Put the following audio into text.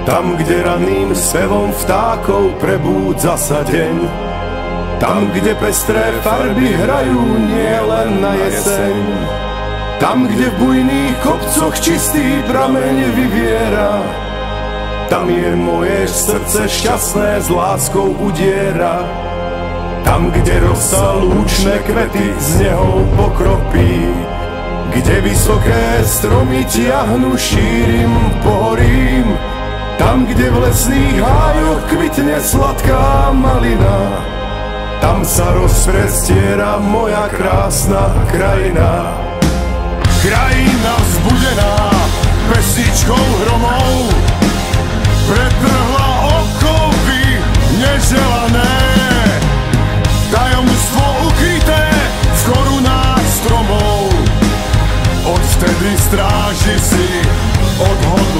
Tam, kde ranným spevom vtákov prebúdza sa deň, tam, kde pestré farby hrajú nielen na jeseň, tam, kde v bujných kopcoch čistý prameň vyviera, tam je moje srdce šťastné s láskou udiera. Tam, kde rosa lúčne kvety z neho pokropí, kde vysoké stromy tiahnu šírim pohorím, tam, kde v lesných hájoch kvitne sladká malina, tam sa rozprestiera moja krásna krajina. Krajina vzbudená pesničkou hromov pretrhla okovy neželané, tajomstvo ukryté v korunách stromov. Odvtedy stráži si odhodla